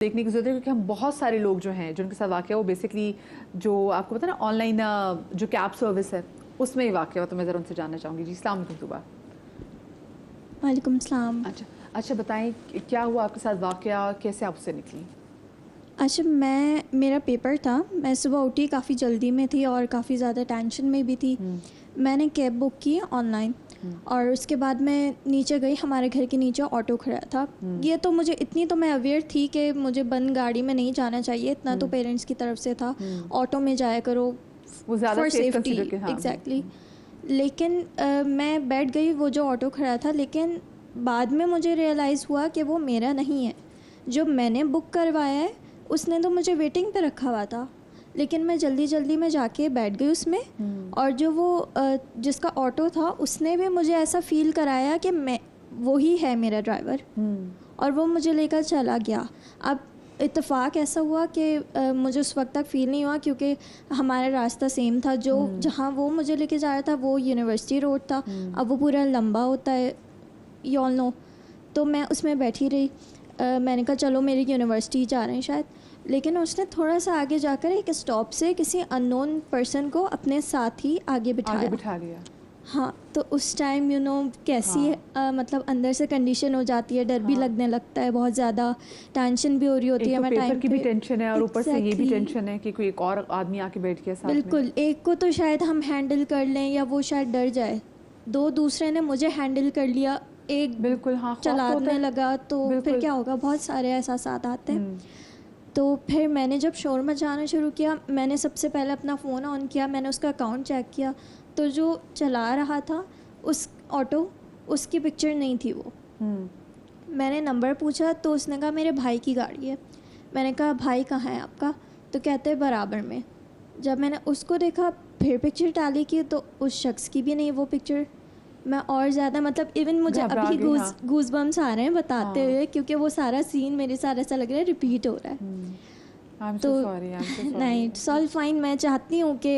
देखने की ज़रूरत है क्योंकि हम बहुत सारे लोग जो हैं जिनके साथ वाक़या वो बेसिकली जो आपको पता है ना ऑनलाइन जो कैब सर्विस है उसमें ही वाक़या हो, तो मैं ज़रा उनसे जानना चाहूँगी। जी अस्सलाम वालेकुम तुबा। वालेकुम सलाम। अच्छा अच्छा, बताएं क्या हुआ आपके साथ वाक़या, कैसे आप उससे निकली? अच्छा, मेरा पेपर था। मैं सुबह उठी, काफ़ी जल्दी में थी और काफ़ी ज़्यादा टेंशन में भी थी। मैंने कैब बुक की ऑनलाइन और उसके बाद मैं नीचे गई। हमारे घर के नीचे ऑटो खड़ा था। ये तो मुझे इतनी तो मैं अवेयर थी कि मुझे बंद गाड़ी में नहीं जाना चाहिए, इतना तो पेरेंट्स की तरफ से था। ऑटो में जाया करो वो ज़्यादा फॉर सेफ सेफ्टी। कंसीडर के, हाँ। एग्जैक्टली। लेकिन मैं बैठ गई वो जो ऑटो खड़ा था, लेकिन बाद में मुझे रियलाइज़ हुआ कि वो मेरा नहीं है। जो मैंने बुक करवाया है उसने तो मुझे वेटिंग पे रखा हुआ था, लेकिन मैं जल्दी जल्दी में जाके बैठ गई उसमें। और जो वो जिसका ऑटो था उसने भी मुझे ऐसा फ़ील कराया कि मैं वो ही है मेरा ड्राइवर, और वो मुझे लेकर चला गया। अब इत्तेफाक ऐसा हुआ कि मुझे उस वक्त तक फ़ील नहीं हुआ क्योंकि हमारा रास्ता सेम था। जो जहाँ वो मुझे लेके जा रहा था वो यूनिवर्सिटी रोड था। अब वो पूरा लंबा होता है, यू ऑल नो। तो मैं उसमें बैठी रही। मैंने कहा चलो मेरी यूनिवर्सिटी जा रहे हैं शायद, लेकिन उसने थोड़ा सा आगे जाकर एक स्टॉप से किसी अननोन पर्सन को अपने साथ ही आगे बिठा लिया। हाँ, तो उस टाइम कैसी मतलब अंदर से कंडीशन हो जाती है, डर भी लगने लगता है, बहुत ज़्यादा टेंशन भी हो रही होती है। तो मैं पेपर टाइम की भी टेंशन है और ऊपर से ये भी Exactly. टेंशन है कि कोई एक और आदमी आके बैठ गया साथ में। बिल्कुल, एक को तो शायद हम हैंडल कर लें या वो शायद डर जाए, दो दूसरे ने मुझे हैंडल कर लिया, एक बिल्कुल, हाँ, खौफ तो होता चलाने है। लगा, तो फिर क्या होगा। बहुत सारे एहसासात आते हैं। तो फिर मैंने जब शोर मचाना शुरू किया, मैंने सबसे पहले अपना फ़ोन ऑन किया, मैंने उसका अकाउंट चेक किया, तो जो चला रहा था उस ऑटो, उसकी पिक्चर नहीं थी वो। मैंने नंबर पूछा तो उसने कहा मेरे भाई की गाड़ी है। मैंने कहा भाई कहाँ है आपका? तो कहते हैं बराबर में। जब मैंने उसको देखा, फिर पिक्चर टैली की, तो उस शख्स की भी नहीं वो पिक्चर। मैं और ज़्यादा मतलब इवन मुझे अभी गूज बम्स आ रहे हैं बताते हुए, क्योंकि वो सारा सीन मेरे साथ ऐसा लग रहा है रिपीट हो रहा है। तो नहीं, इट्स ऑल फाइन। मैं चाहती हूँ कि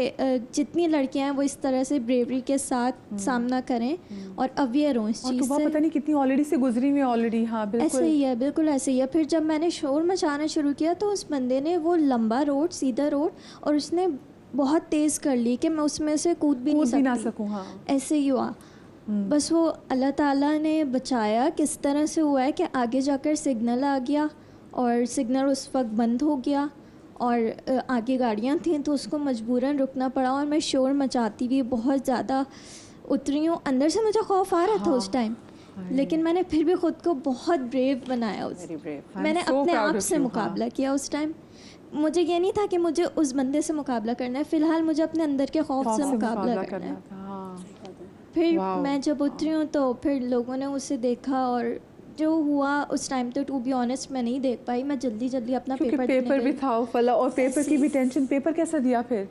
जितनी लड़कियां हैं वो इस तरह से ब्रेवरी के साथ सामना करें और अवेयर हों इस चीज़ से। पता नहीं कितनी ऑलरेडी से गुजरी हुई ऑलरेडी। हाँ बिल्कुल ऐसे ही है, बिल्कुल ऐसे ही है। फिर जब मैंने शोर मचाना शुरू किया तो उस बंदे ने वो लंबा रोड, सीधा रोड, और उसने बहुत तेज़ कर ली कि मैं उसमें से कूद भी नहीं सकूँ। हाँ। ऐसे ही हुआ। बस वो अल्लाह ताला ने बचाया। किस तरह से हुआ है कि आगे जाकर सिग्नल आ गया और सिग्नल उस वक्त बंद हो गया और आगे गाड़ियाँ थीं, तो उसको मजबूरन रुकना पड़ा। और मैं शोर मचाती हुई बहुत ज़्यादा उतरी हूँ। अंदर से मुझे खौफ आ रहा था उस टाइम, लेकिन मैंने फिर भी ख़ुद को बहुत ब्रेव बनाया। मैंने अपने आप से मुकाबला किया उस टाइम। मुझे ये नहीं था कि मुझे उस बंदे से मुकाबला करना है, फ़िलहाल मुझे अपने अंदर के खौफ से मुकाबला करना है। फिर मैं जब उतरी हूँ तो फिर लोगों ने उसे देखा, और जो हुआ उस टाइम तो टू बी ऑनेस्ट मैं नहीं देख पाई। मैं जल्दी जल्दी अपना पेपर भी था फला, और पेपर की भी टेंशन। पेपर कैसा दिया फिर?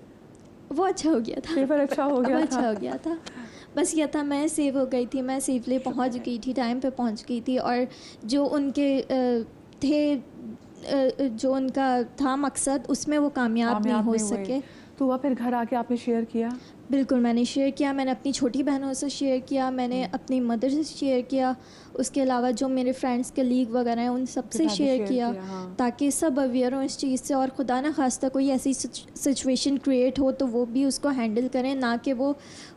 वो अच्छा हो गया था। पेपर अच्छा हो गया था। अच्छा हो गया था। बस ये था, मैं सेव हो गई थी, मैं सेफली पहुंच गई थी, टाइम पे पहुंच गई थी। और जो उनके थे जो उनका था मकसद, उसमें वो कामयाब नहीं हो सके। तो वह फिर घर आके आपने शेयर किया? बिल्कुल, मैंने शेयर किया। मैंने अपनी छोटी बहनों से शेयर किया, मैंने अपनी मदर से शेयर किया, उसके अलावा जो मेरे फ्रेंड्स कलीग वगैरह हैं उन सब से शेयर किया, ताकि सब अवेयर हों इस चीज़ से। और खुदा न खास्ता कोई ऐसी सिचुएशन क्रिएट हो तो वो भी उसको हैंडल करें, ना कि वो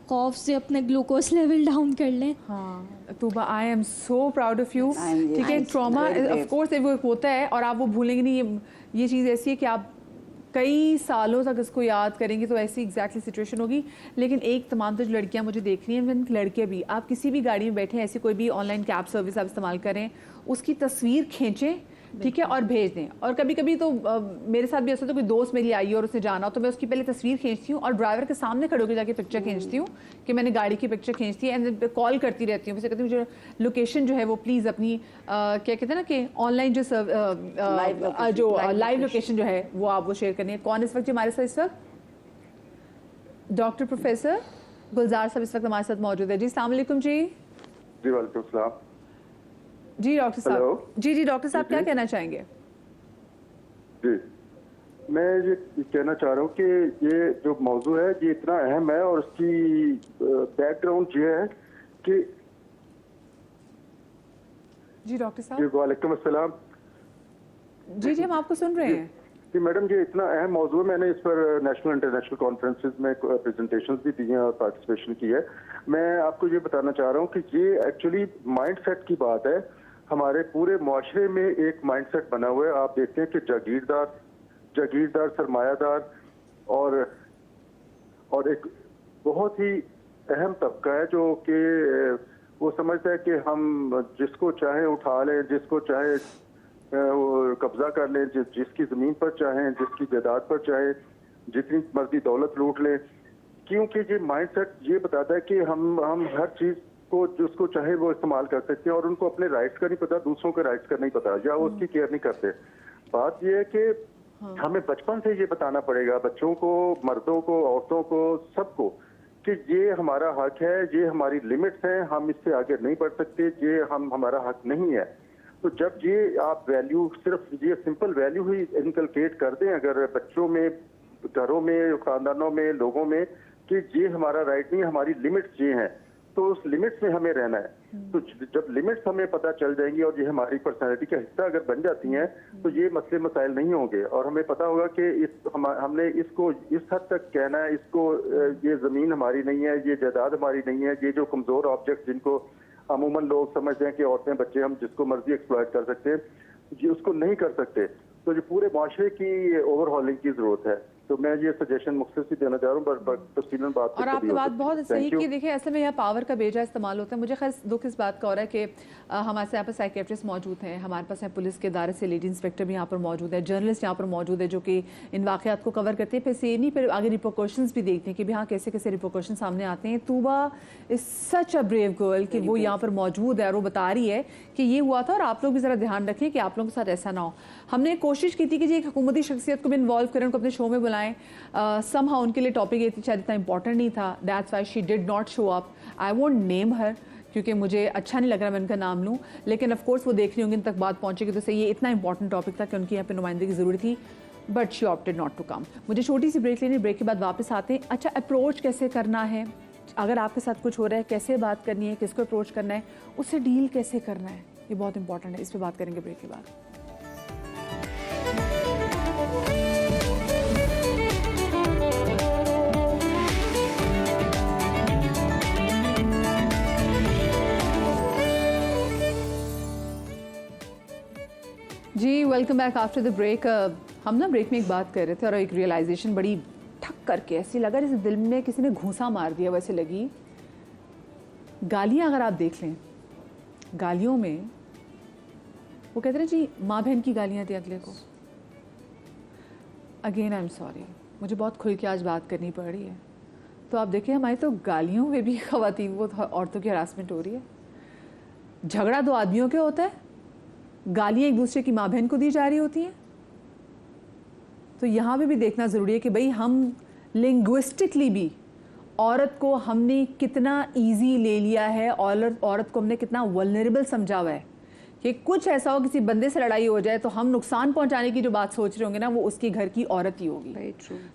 खौफ से अपने ग्लूकोज लेवल डाउन कर लें। हाँ Tuba, I am so proud of you. ठीक है, ट्रॉमा ऑफ कोर्स वो होता है और आप वो भूलेंगे नहीं। ये चीज़ ऐसी है कि आप कई सालों तक इसको याद करेंगी, तो ऐसी एग्जैक्टली सिचुएशन होगी। लेकिन एक तमाम तो जो लड़कियां मुझे देख रही हैं, लड़के भी, आप किसी भी गाड़ी में बैठे, ऐसी कोई भी ऑनलाइन कैब सर्विस आप इस्तेमाल करें, उसकी तस्वीर खींचें, ठीक है, और भेज दें। और कभी कभी तो मेरे साथ भी ऐसा, तो कोई दोस्त मेरी आई और उसे जाना हो तो मैं उसकी पहले तस्वीर खींचती हूँ और ड्राइवर के सामने खड़े होकर जाके पिक्चर खींचती हूँ कि मैंने गाड़ी की पिक्चर खींचती है, एंड कॉल करती रहती हूँ। वैसे कहती हूँ मुझे लोकेशन जो है वो प्लीज़ अपनी क्या कहते हैं ना कि ऑनलाइन जो लाइव लोकेशन जो है वो आप वो शेयर करनी है। कौन इस वक्त हमारे साथ? इस वक्त डॉक्टर प्रोफेसर गुलजार साहब इस वक्त हमारे साथ मौजूद है। जी अस्सलाम वालेकुम। जी जी वालेकुम सलाम। जी डॉक्टर साहब। जी डॉक्टर साहब, क्या कहना चाहेंगे? जी, मैं ये कहना चाह रहा हूँ कि ये जो मौजू है ये इतना अहम है और उसकी बैकग्राउंड ये है कि जी डॉक्टर साहब। वालेकुम अस्सलाम। जी हम आपको सुन रहे हैं। जी मैडम, ये इतना अहम मौजूद है, मैंने इस पर नेशनल इंटरनेशनल कॉन्फ्रेंसेज में प्रेजेंटेशंस भी दी हैं और पार्टिसिपेशन की है। मैं आपको ये बताना चाह रहा हूँ कि ये एक्चुअली माइंडसेट की बात है। हमारे पूरे मुआशरे में एक माइंडसेट बना हुआ है। आप देखते हैं कि जागीरदार सरमायादार और एक बहुत ही अहम तबका है जो कि वो समझता है कि हम जिसको चाहे उठा लें, जिसको चाहे कब्जा कर लें, जिसकी जमीन पर चाहें, जिसकी जायदाद पर चाहे जितनी मर्जी दौलत लूट लें, क्योंकि ये माइंडसेट ये बताता है कि हम हर चीज को जिसको चाहे वो इस्तेमाल कर सकते हैं और उनको अपने राइट्स का नहीं पता, दूसरों के राइट्स का नहीं पता, या वो उसकी केयर नहीं करते। बात ये है कि हमें बचपन से ये बताना पड़ेगा बच्चों को, मर्दों को, औरतों को, सबको, कि ये हमारा हक है, ये हमारी लिमिट्स हैं, हम इससे आगे नहीं बढ़ सकते, ये हमारा हक नहीं है। तो जब ये आप वैल्यू, सिर्फ ये सिंपल वैल्यू ही इनकलकेट कर दें अगर बच्चों में, घरों में, खानदानों में, लोगों में, कि ये हमारा राइट नहीं, हमारी लिमिट्स ये हैं, तो उस लिमिट्स में हमें रहना है। तो जब लिमिट्स हमें पता चल जाएंगी और ये हमारी पर्सनैलिटी का हिस्सा अगर बन जाती हैं, तो ये मसले मसाइल नहीं होंगे और हमें पता होगा कि हमने इसको इस हद तक कहना है, इसको ये जमीन हमारी नहीं है, ये जायदाद हमारी नहीं है, ये जो कमजोर ऑब्जेक्ट जिनको अमूमन लोग समझते हैं कि औरतें, बच्चे, हम जिसको मर्जी एक्सप्लॉइट कर सकते हैं, ये उसको नहीं कर सकते। तो ये पूरे माशरे की ओवरहॉलिंग की जरूरत है। तो मैं ये सजेशन मुख्तसर से देना चाह रहा हूँ, बट तफसीलन बात और आपकी बात बहुत सही कि देखिए असल में यह पावर का बेजा इस्तेमाल होता है। मुझे खैर दुख इस बात का हो रहा है कि हमारे यहाँ पर साइकेट्रिस्ट मौजूद हैं, हमारे पास यहाँ पुलिस के इदारे से लेडी इंस्पेक्टर भी यहाँ पर मौजूद है, जर्नलिस्ट यहाँ पर मौजूद है जो कि इन वाक़यात को कवर करते हैं, फिर से नहीं, फिर आगे रिपोर्कशंस भी देखते हैं कि हाँ कैसे कैसे रिपोर्कशन सामने आते हैं। Tuba is such a brave girl कि वो यहाँ पर मौजूद है और वो बता रही है कि ये हुआ था और आप लोग भी ज़रा ध्यान रखें कि आप लोगों के साथ ऐसा ना हो। हमने कोशिश की थी कि जी एक हुकूमती शख्सियत को भी इन्वॉल्व करें, उनको अपने शो में बुलाएं। somehow उनके लिए टॉपिक ये शायद इतना इंपॉर्टेंट नहीं था, that's why she did not show up. I won't name her क्योंकि मुझे अच्छा नहीं लग रहा मैं उनका नाम लूँ, लेकिन ऑफ कोर्स वो देख रही होंगी, इन तक बात पहुँचेगी तो सही। ये इतना इंपॉर्टेंट टॉपिक था कि उनकी यहाँ पे नुमाइंदगी की ज़रूरत थी, but she opted not to come. मुझे छोटी सी ब्रेक लेनी, ब्रेक के बाद वापस आते हैं। अच्छा, अप्रोच कैसे करना है, अगर आपके साथ कुछ हो रहा है कैसे बात करनी है, किसको अप्रोच करना है, उससे डील कैसे करना है, ये बहुत इंपॉर्टेंट है। इस पर बात करेंगे ब्रेक के बाद। जी welcome back after the break. हम ना ब्रेक में एक बात कर रहे थे और एक रियलाइजेशन बड़ी ठक करके ऐसी लगा जैसे दिल में किसी ने घूंसा मार दिया वैसे लगी। गालियाँ अगर आप देख लें, गालियों में वो कहते हैं जी माँ बहन की गालियाँ दी अगले को। अगेन आई एम सॉरी, मुझे बहुत खुल के आज बात करनी पड़ रही है। तो आप देखिए हमारी तो गालियों में भी ख़वातीन वो औरतों की हरासमेंट हो रही है। झगड़ा दो आदमियों के होता है, गालियाँ एक दूसरे की माँ बहन को दी जा रही होती हैं। तो यहाँ पे भी देखना ज़रूरी है कि भाई हम लिंग्विस्टिकली भी औरत को हमने कितना इजी ले लिया है, औरत को हमने कितना वल्नरेबल समझा हुआ है कि कुछ ऐसा हो, किसी बंदे से लड़ाई हो जाए तो हम नुकसान पहुंचाने की जो बात सोच रहे होंगे ना, वो उसकी घर की औरत ही होगी।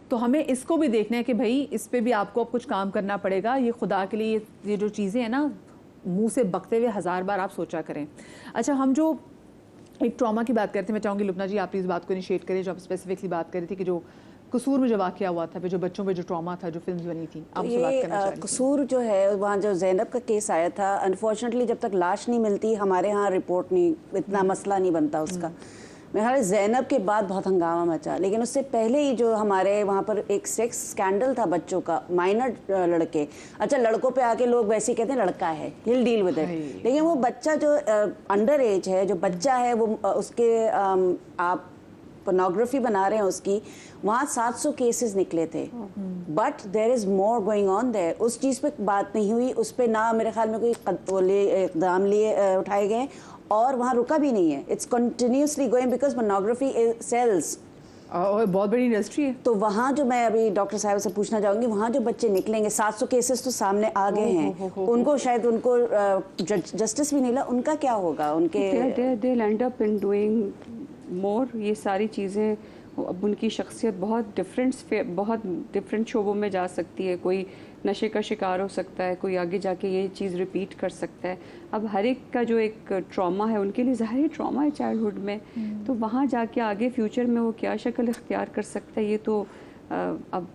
तो हमें इसको भी देखना है कि भाई इस पे भी आपको अब कुछ काम करना पड़ेगा। ये खुदा के लिए ये जो चीज़ें हैं ना, मुँह से बकते हुए 1000 बार आप सोचा करें। अच्छा, हम जो एक ट्रॉमा की बात करते हैं, मैं चाहूँगी लुबना जी आप इस बात को इनिशिएट करें जो आप स्पेसिफिकली बात कर रही थी कि जो कसूर में जो वाक़या हुआ था, जो बच्चों पे जो ट्रॉमा था, जो फिल्म बनी थी, आप उससे बात करना चाह रही थी। कसूर जो है वहाँ जो ज़ैनब का केस आया था, अनफॉर्चुनेटली जब तक लाश नहीं मिलती हमारे यहाँ रिपोर्ट नहीं, इतना मसला नहीं बनता उसका। मेरे ख्याल ज़ैनब के बाद बहुत हंगामा मचा, लेकिन उससे पहले ही जो हमारे वहाँ पर एक सेक्स स्कैंडल था बच्चों का, माइनर लड़के। अच्छा, लड़कों पे आके लोग वैसे ही कहते हैं लड़का है, हिल डील विद इट, लेकिन वो बच्चा जो अंडर एज है, जो बच्चा है, वो उसके आप पोर्नोग्राफी बना रहे हैं उसकी, वहाँ 700 केसेस निकले थे। But there is more going on there. उस चीज़ पे बात नहीं हुई, उस पर ना मेरे ख्याल में कोई इक़दाम उठाए गए और वहाँ रुका भी नहीं है। It's continuously going because pornography sells और बहुत बड़ी इंडस्ट्री है। तो वहाँ जो मैं अभी डॉक्टर साहब से पूछना चाहूँगी, वहाँ जो बच्चे निकलेंगे 700 केसेस तो सामने आ गए हैं, उनको शायद उनको जस्टिस भी नहीं मिला, उनका क्या होगा? उनके they'll end up in doing more। ये सारी चीज़ें अब उनकी शख्सियत बहुत डिफरेंट शोबों में जा सकती है। कोई नशे का शिकार हो सकता है, कोई आगे जाके ये चीज़ रिपीट कर सकता है। अब हर एक का जो एक ट्रॉमा है उनके लिए ज़ाहिर ट्रॉमा है चाइल्डहुड में, तो वहाँ जाके आगे फ्यूचर में वो क्या शक्ल इख्तियार कर सकता है ये तो अब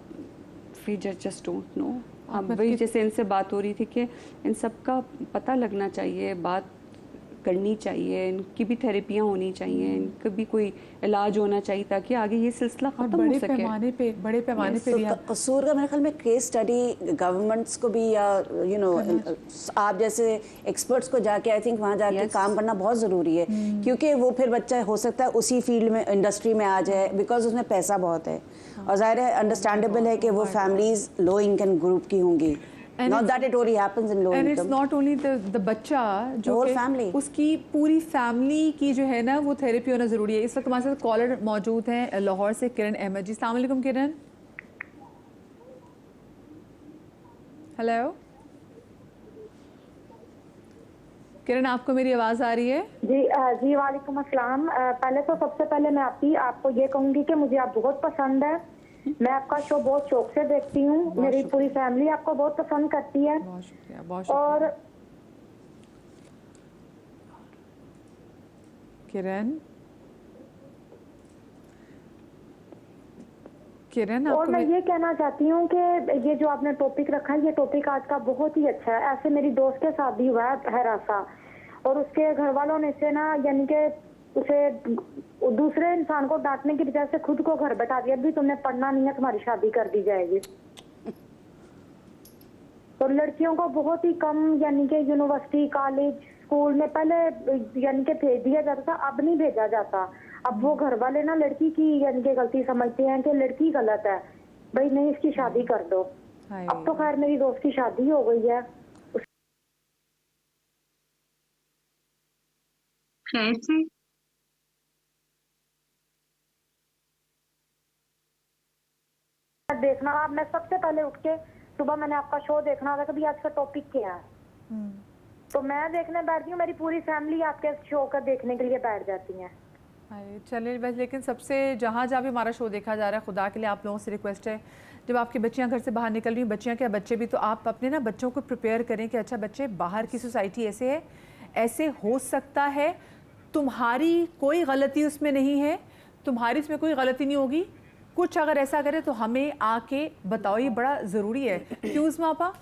वी जस्ट डोंट नो। अब वही जैसे इनसे बात हो रही थी कि इन सब का पता लगना चाहिए, बात करनी चाहिए, इनकी भी थेरेपियाँ होनी चाहिए, इनका भी कोई इलाज होना चाहिए ताकि आगे ये सिलसिला खत्म हो सके। बड़े पैमाने पे भी कसूर का मेरे ख्याल में केस स्टडी गवर्नमेंट्स को भी या आप जैसे एक्सपर्ट्स को जाके आई थिंक वहाँ जाके काम करना बहुत ज़रूरी है, क्योंकि वो फिर बच्चा हो सकता है उसी फील्ड में इंडस्ट्री में आ जाए बिकॉज उसमें पैसा बहुत है और ज़ाहिर है अंडरस्टैंडेबल है कि वो फैमिलीज लो इनकम ग्रुप की होंगी। Not that it only happens in low and income. it's not only the बच्चा जो whole family. उसकी पूरी फैमिली की जो है ना वो थेरेपी होना ज़रूरी है। इस वक्त हमारे साथ कॉलर मौजूद हैं लाहौर से, किरण अहमद जी। अस्सलाम वालेकुम किरण। हेलो किरण, आपको मेरी आवाज़ आ रही है? जी वालेकुम अस्सलाम। पहले तो सबसे पहले मैं आपको ये कहूँगी कि मुझे आप बहुत पसंद है। मैं आपका शो बहुत शौक से देखती हूँ, मेरी पूरी फैमिली आपको बहुत पसंद करती है। बहुत शुक्रिया, बहुत शुक्रिया। और किरण और मैं ये कहना चाहती हूँ कि ये जो आपने टॉपिक रखा है, ये टॉपिक आज का बहुत ही अच्छा है। ऐसे मेरी दोस्त के साथ भी हुआ है हरासा, और उसके घर वालों ने से ना यानी कि उसे दूसरे इंसान को डांटने की वजह से खुद को घर बैठा दिया, भी तुमने पढ़ना नहीं है, तुम्हारी शादी कर दी जाएगी। तो लड़कियों को बहुत ही कम यानी कि यूनिवर्सिटी कॉलेज स्कूल में पहले यानी कि भेज दिया जाता था, अब नहीं भेजा जाता। अब वो घर वाले ना लड़की की यानी कि गलती समझते हैं कि लड़की गलत है, भाई नहीं इसकी शादी कर दो। अब तो खैर मेरी दोस्त की शादी हो गई है। खैर से देखना आप, मैं सबसे पहले उठ के सुबह मैंने आपका शो देखना होगा, कभी आज का टॉपिक क्या है, तो मैं देखने बैठती हूँ, मेरी पूरी फैमिली आपके शो का देखने के लिए बैठ जाती है। चलिए बस, लेकिन सबसे जहाँ भी हमारा शो देखा जा रहा है, खुदा के लिए आप लोगों से रिक्वेस्ट है, जब आपकी बच्चियाँ घर से बाहर निकल रही हैं, बच्चियाँ क्या बच्चे भी, तो आप अपने ना बच्चों को प्रिपेयर करें कि अच्छा बच्चे बाहर की सोसाइटी ऐसे है, ऐसे हो सकता है, तुम्हारी कोई गलती उसमें नहीं है, तुम्हारी इसमें कोई गलती नहीं होगी, कुछ अगर ऐसा करे तो हमें आके बताओ, ये बड़ा ज़रूरी है। क्यों मापा?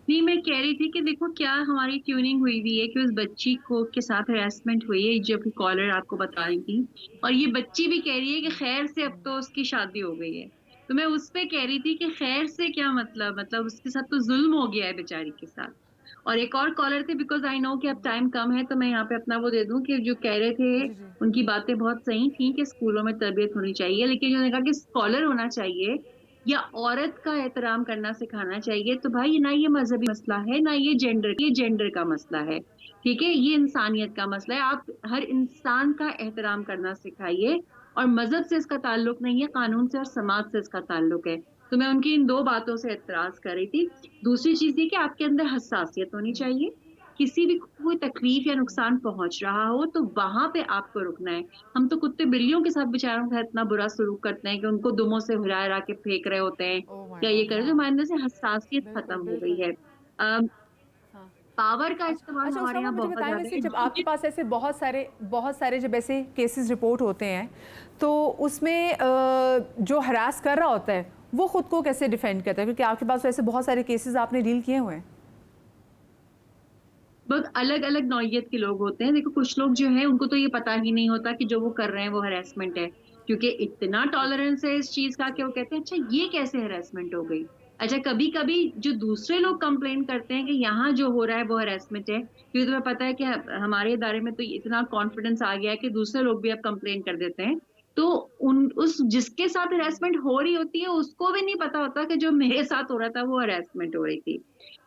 नहीं, मैं कह रही थी कि देखो क्या हमारी ट्यूनिंग हुई हुई है कि उस बच्ची को के साथ हरासमेंट हुई है, जो कि कॉलर आपको बता रही थी, और ये बच्ची भी कह रही है कि खैर से अब तो उसकी शादी हो गई है। तो मैं उस पे कह रही थी कि खैर से क्या मतलब उसके साथ तो जुल्म हो गया है बेचारी के साथ। और एक और कॉलर थे, बिकॉज आई नो कि अब टाइम कम है, तो मैं यहाँ पे अपना वो दे दूं कि जो कह रहे थे उनकी बातें बहुत सही थी कि स्कूलों में तरबियत होनी चाहिए, लेकिन जो कहा कि स्कॉलर होना चाहिए या औरत का एहतराम करना सिखाना चाहिए, तो भाई ना ये मजहबी मसला है, ना ये जेंडर का मसला है, ठीक है, ये इंसानियत का मसला है। आप हर इंसान का एहतराम करना सिखाइए, और मजहब से इसका ताल्लुक नहीं है, कानून से और समाज से इसका ताल्लुक है। तो मैं उनकी इन दो बातों से एतराज कर रही थी। दूसरी चीज ये कि आपके अंदर हसासियत होनी चाहिए, किसी भी कोई तकलीफ या नुकसान पहुंच रहा हो तो वहां पे आपको रुकना है। हम तो कुत्ते बिल्लियों के साथ बेचारों का इतना बुरा सलूक करते हैं कि उनको दुमों से हिला हिला के फेंक रहे होते हैं या ये कर रहे, तो हमारे अंदर से हसासियत खत्म हो गई है। पावर का इस्तेमाल हमारे यहाँ बहुत ज्यादा है। जब आपके पास ऐसे बहुत सारे जब ऐसे केसेस रिपोर्ट होते हैं, तो उसमें जो हरास कर रहा होता है वो खुद को कैसे डिफेंड करता है? क्योंकि आपके पास ऐसे बहुत सारे केसेस आपने डील किए हुए हैं। बहुत अलग अलग नौइयत के लोग होते हैं। देखो कुछ लोग जो है उनको तो ये पता ही नहीं होता कि जो वो कर रहे हैं वो हरासमेंट है, क्योंकि इतना टॉलरेंस है इस चीज का कि वो कहते हैं अच्छा ये कैसे हरासमेंट हो गई। अच्छा कभी कभी जो दूसरे लोग कंप्लेन करते हैं कि यहाँ जो हो रहा है वो हरासमेंट है, क्योंकि तुम्हें पता है कि हमारे इदारे में तो इतना कॉन्फिडेंस आ गया है कि दूसरे लोग भी अब कंप्लेन कर देते हैं, तो उस जिसके साथ हरासमेंट हो रही होती है उसको भी नहीं पता होता कि जो मेरे साथ हो रहा था वो हरासमेंट हो रही थी।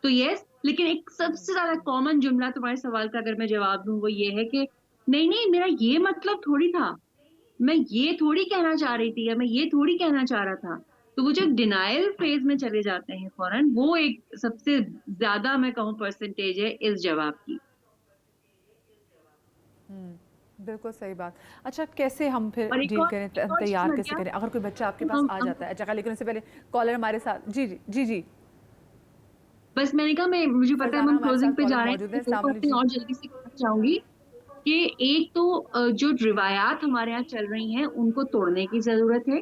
तो यस, लेकिन एक सबसे ज्यादा कॉमन जुमला तुम्हारे सवाल का अगर मैं जवाब दूं वो ये है कि नहीं नहीं मेरा ये मतलब थोड़ी था, मैं ये थोड़ी कहना चाह रही थी, या मैं ये थोड़ी कहना चाह रहा था। तो वो जो डिनायल फेज में चले जाते हैं फौरन, वो एक सबसे ज्यादा मैं कहूँ परसेंटेज है इस जवाब की। बिल्कुल सही बात। अच्छा, कैसे हम फिर और एक डील और- करें, एक और तैयार चीज़ कैसे मैं करें अगर कोई बच्चा आपके क्या- पास हम- आ हम- जाता है? अच्छा, लेकिन उससे पहले कॉलर हमारे साथ। जी जी जी जी, बस मैंने कहा मुझे पता है फरजाना हम हमारे क्लोजिंग साथ पे कॉलर जा रहे मौजूद है। हैं, दो अस्सलाम बातें वालेकुम और जी। जल्दी से कहना चाहूंगी कि एक तो जो रिवायात हमारे यहाँ चल रही हैं उनको तोड़ने की जरूरत है।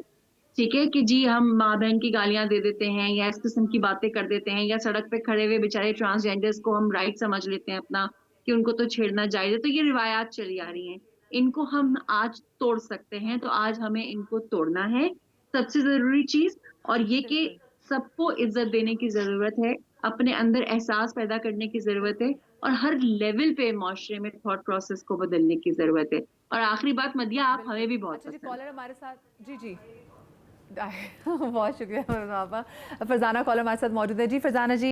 ठीक है कि जी हम माँ बहन की गालियां दे देते हैं या इस किस्म की बातें कर देते हैं, या सड़क पे खड़े हुए बेचारे ट्रांसजेंडर्स को हम राइट समझ लेते हैं अपना कि उनको तो छेड़ना जायज है। तो ये रिवायात चली आ रही हैं, इनको हम आज तोड़ सकते हैं, तो आज हमें इनको तोड़ना है सबसे जरूरी चीज। और ये कि सबको इज्जत देने की जरूरत है, अपने अंदर एहसास पैदा करने की जरूरत है, और हर लेवल पे माशरे में थॉट प्रोसेस को बदलने की जरूरत है। और आखिरी बात मदिया, आप हमें भी बहुत अच्छा जी, पसंद कॉलर हमारे साथ। जी जी बहुत शुक्रिया फरजाना, कॉलर हमारे साथ मौजूद है। जी फरजाना जी,